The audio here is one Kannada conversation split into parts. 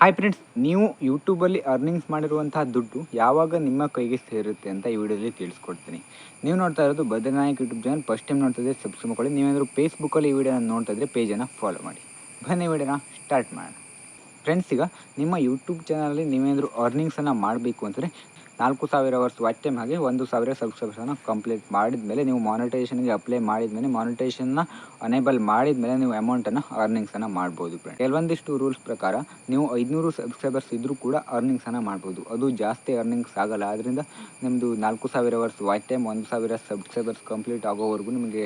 ಹಾಯ್ ಫ್ರೆಂಡ್ಸ್, ನೀವು ಯೂಟ್ಯೂಬಲ್ಲಿ ಅರ್ನಿಂಗ್ಸ್ ಮಾಡಿರುವಂತಹ ದುಡ್ಡು ಯಾವಾಗ ನಿಮ್ಮ ಕೈಗೆ ಸೇರುತ್ತೆ ಅಂತ ಈ ವಿಡಿಯೋದಲ್ಲಿ ತಿಳಿಸ್ಕೊಡ್ತೀನಿ. ನೀವು ನೋಡ್ತಾ ಇರೋದು ಬದ್ರಿನಾಯಕ್ ಯೂಟ್ಯೂಬ್ ಚಾನಲ್. ಫಸ್ಟ್ ಟೈಮ್ ನೋಡ್ತಾ ಇದ್ದರೆ ಸಬ್ಸ್ಕ್ರೈಬ್ ಮಾಡಿ. ನೀವೇನಾದರೂ ಫೇಸ್ಬುಕ್ಕಲ್ಲಿ ಈ ವಿಡಿಯೋನ ನೋಡ್ತಾ ಇದ್ದರೆ ಪೇಜನ್ನು ಫಾಲೋ ಮಾಡಿ. ಬನ್ನಿ ವಿಡಿಯೋನ ಸ್ಟಾರ್ಟ್ ಮಾಡೋಣ. ಫ್ರೆಂಡ್ಸ್, ಈಗ ನಿಮ್ಮ ಯೂಟ್ಯೂಬ್ ಚಾನಲಲ್ಲಿ ನೀವೇನಾದರೂ ಅರ್ನಿಂಗ್ಸನ್ನು ಮಾಡಬೇಕು ಅಂತಂದರೆ 4000 ಅವರ್ಸ್ ವಾಚ್ ಟೈಮ್ ಹಾಗೆ 1000 ಸಬ್ಸ್ಕ್ರೈಬರ್ಸನ್ನು ಕಂಪ್ಲೀಟ್ ಮಾಡಿದ ಮೇಲೆ, ನೀವು ಮಾನಿಟೈಸೇಷನ್ಗೆ ಅಪ್ಲೈ ಮಾಡಿದ ಮೇಲೆ, ಮಾನಿಟೈಸೇಷನ್ನ ಅನೇಬಲ್ ಮಾಡಿದ ಮೇಲೆ ನೀವು ಅಮೌಂಟನ್ನು ಅರ್ನಿಂಗ್ಸನ್ನು ಮಾಡ್ಬೋದು. ಫ್ರೆಂಡ್, ಕೆಲವೊಂದಿಷ್ಟು ರೂಲ್ಸ್ ಪ್ರಕಾರ ನೀವು 500 ಸಬ್ಸ್ಕ್ರೈಬರ್ಸ್ ಇದ್ದರೂ ಕೂಡ ಅರ್ನಿಂಗ್ಸನ್ನು ಮಾಡ್ಬೋದು. ಅದು ಜಾಸ್ತಿ ಅರ್ನಿಂಗ್ಸ್ ಆಗಲ್ಲ. ಆದ್ದರಿಂದ ನಿಮ್ಮದು 4000 hours watch time 1000 subscribers complete ಆಗೋವರೆಗೂ ನಿಮಗೆ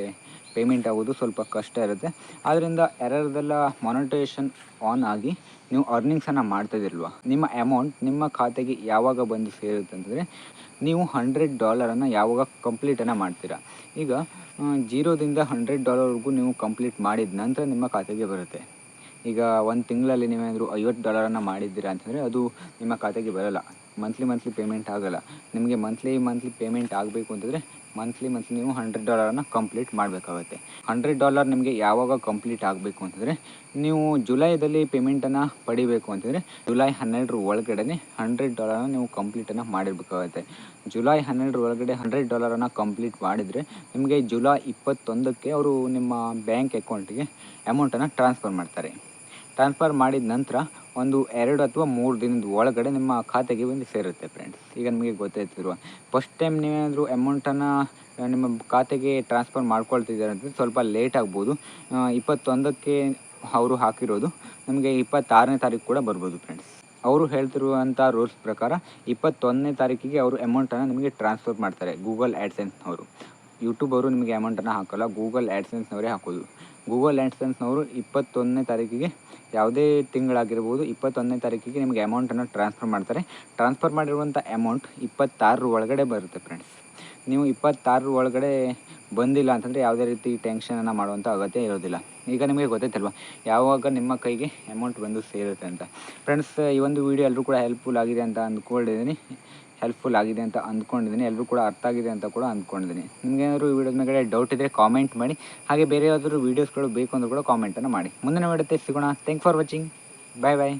ಪೇಮೆಂಟ್ ಆಗೋದು ಸ್ವಲ್ಪ ಕಷ್ಟ ಇರುತ್ತೆ. ಆದ್ದರಿಂದ ಯಾರ್ಯಾರ್ದೆಲ್ಲ ಮಾನಿಟೈಸೇಷನ್ ಆನ್ ಆಗಿ ನೀವು ಅರ್ನಿಂಗ್ಸನ್ನು ಮಾಡ್ತಾಯಿದಿಲ್ವ, ನಿಮ್ಮ ಅಮೌಂಟ್ ನಿಮ್ಮ ಖಾತೆಗೆ ಯಾವಾಗ ಬಂದು ಸೇರುತ್ತೆ ಅಂತಂದರೆ, ನೀವು $100 ಯಾವಾಗ ಕಂಪ್ಲೀಟನ್ನು ಮಾಡ್ತೀರಾ. ಈಗ $0ದಿಂದ $100ವರೆಗೂ ನೀವು ಕಂಪ್ಲೀಟ್ ಮಾಡಿದ ನಂತರ ನಿಮ್ಮ ಖಾತೆಗೆ ಬರುತ್ತೆ. ಈಗ ಒಂದು ತಿಂಗಳಲ್ಲಿ ನೀವೇನಾದರೂ $50 ಮಾಡಿದ್ದೀರಾ ಅಂತಂದರೆ ಅದು ನಿಮ್ಮ ಖಾತೆಗೆ ಬರೋಲ್ಲ. ಮಂತ್ಲಿ ಪೇಮೆಂಟ್ ಆಗೋಲ್ಲ. ನಿಮಗೆ ಮಂತ್ಲಿ ಪೇಮೆಂಟ್ ಆಗಬೇಕು ಅಂತಂದರೆ ಮಂತ್ಲಿ ನೀವು $100 ಕಂಪ್ಲೀಟ್ ಮಾಡಬೇಕಾಗುತ್ತೆ. $100 ನಿಮಗೆ ಯಾವಾಗ ಕಂಪ್ಲೀಟ್ ಆಗಬೇಕು ಅಂತಂದರೆ, ನೀವು ಜುಲೈದಲ್ಲಿ ಪೇಮೆಂಟನ್ನು ಪಡಿಬೇಕು ಅಂತಂದರೆ ಜುಲೈ 12 ಒಳಗಡೆ $100 ನೀವು ಕಂಪ್ಲೀಟನ್ನು ಮಾಡಿರಬೇಕಾಗುತ್ತೆ. ಜುಲೈ 12 ಒಳಗಡೆ $100 ಕಂಪ್ಲೀಟ್ ಮಾಡಿದರೆ ನಿಮಗೆ ಜುಲೈ 21ಕ್ಕೆ ಅವರು ನಿಮ್ಮ ಬ್ಯಾಂಕ್ ಅಕೌಂಟಿಗೆ ಅಮೌಂಟನ್ನು ಟ್ರಾನ್ಸ್ಫರ್ ಮಾಡ್ತಾರೆ. ಟ್ರಾನ್ಸ್ಫರ್ ಮಾಡಿದ ನಂತರ ಒಂದು 2 ಅಥವಾ 3 ದಿನದ ಒಳಗಡೆ ನಿಮ್ಮ ಖಾತೆಗೆ ಬಂದು ಸೇರುತ್ತೆ. ಫ್ರೆಂಡ್ಸ್, ಈಗ ನಿಮಗೆ ಗೊತ್ತಾಯ್ತಿರುವ ಫಸ್ಟ್ ಟೈಮ್ ನೀವೇನಾದರೂ ಅಮೌಂಟನ್ನು ನಿಮ್ಮ ಖಾತೆಗೆ ಟ್ರಾನ್ಸ್ಫರ್ ಮಾಡ್ಕೊಳ್ತಿದ್ದಾರೆ ಅಂತಂದರೆ ಸ್ವಲ್ಪ ಲೇಟ್ ಆಗ್ಬೋದು. 21ಕ್ಕೆ ಅವರು ಹಾಕಿರೋದು ನಮಗೆ 26ನೇ ತಾರೀಕು ಕೂಡ ಬರ್ಬೋದು. ಫ್ರೆಂಡ್ಸ್, ಅವರು ಹೇಳ್ತಿರುವಂಥ ರೂಲ್ಸ್ ಪ್ರಕಾರ 21ನೇ ತಾರೀಕಿಗೆ ಅವರು ಅಮೌಂಟನ್ನು ನಿಮಗೆ ಟ್ರಾನ್ಸ್ಫರ್ ಮಾಡ್ತಾರೆ. ಗೂಗಲ್ ಆ್ಯಡ್ಸೆನ್ಸ್ನವರು, ಯೂಟ್ಯೂಬ್ ಅವರು ನಿಮಗೆ ಅಮೌಂಟನ್ನು ಹಾಕೋಲ್ಲ, ಗೂಗಲ್ ಆ್ಯಡ್ಸೆನ್ಸ್ನವರೇ ಹಾಕೋದು. ಗೂಗಲ್ ಆ್ಯಡ್ಸೆನ್ಸ್ನವರು 21ನೇ ತಾರೀಕಿಗೆ, ಯಾವುದೇ ತಿಂಗಳಾಗಿರ್ಬೋದು, 21ನೇ ತಾರೀಕಿಗೆ ನಿಮಗೆ ಅಮೌಂಟನ್ನು ಟ್ರಾನ್ಸ್ಫರ್ ಮಾಡ್ತಾರೆ. ಟ್ರಾನ್ಸ್ಫರ್ ಮಾಡಿರುವಂಥ ಅಮೌಂಟ್ 26 ಒಳಗಡೆ ಬರುತ್ತೆ. ಫ್ರೆಂಡ್ಸ್, ನೀವು 26 ಒಳಗಡೆ ಬಂದಿಲ್ಲ ಅಂತಂದರೆ ಯಾವುದೇ ರೀತಿ ಟೆನ್ಷನನ್ನು ಮಾಡುವಂಥ ಅಗತ್ಯ ಇರೋದಿಲ್ಲ. ಈಗ ನಿಮಗೆ ಗೊತ್ತೈತಲ್ವ ಯಾವಾಗ ನಿಮ್ಮ ಕೈಗೆ ಅಮೌಂಟ್ ಬಂದು ಸೇರುತ್ತೆ ಅಂತ. ಫ್ರೆಂಡ್ಸ್, ಈ ಒಂದು ವಿಡಿಯೋ ಎಲ್ಲರೂ ಕೂಡ ಹೆಲ್ಪ್ಫುಲ್ ಆಗಿದೆ ಅಂತ ಅಂದ್ಕೊಂಡಿದ್ದೀನಿ. ಎಲ್ಲರೂ ಕೂಡ ಅರ್ಥ ಆಗಿದೆ ಅಂತ ಕೂಡ ಅಂದ್ಕೊಂಡಿದ್ದೀನಿ. ನಿಮಗೇನಾದರೂ ಈ ವಿಡಿಯೋದ ಮೇಲೆ ಡೌಟ್ ಇದ್ದರೆ ಕಾಮೆಂಟ್ ಮಾಡಿ. ಹಾಗೆ ಬೇರೆ ಯಾವ್ದಾದ್ರು ವೀಡಿಯೋಸ್ಗಳು ಬೇಕು ಅಂದರೂ ಕೂಡ ಕಾಮೆಂಟನ್ನು ಮಾಡಿ. ಮುಂದಿನ ವಿಡಿಯೋಕ್ಕೆ ಸಿಗೋಣ. Thank for watching. ಬಾಯ್.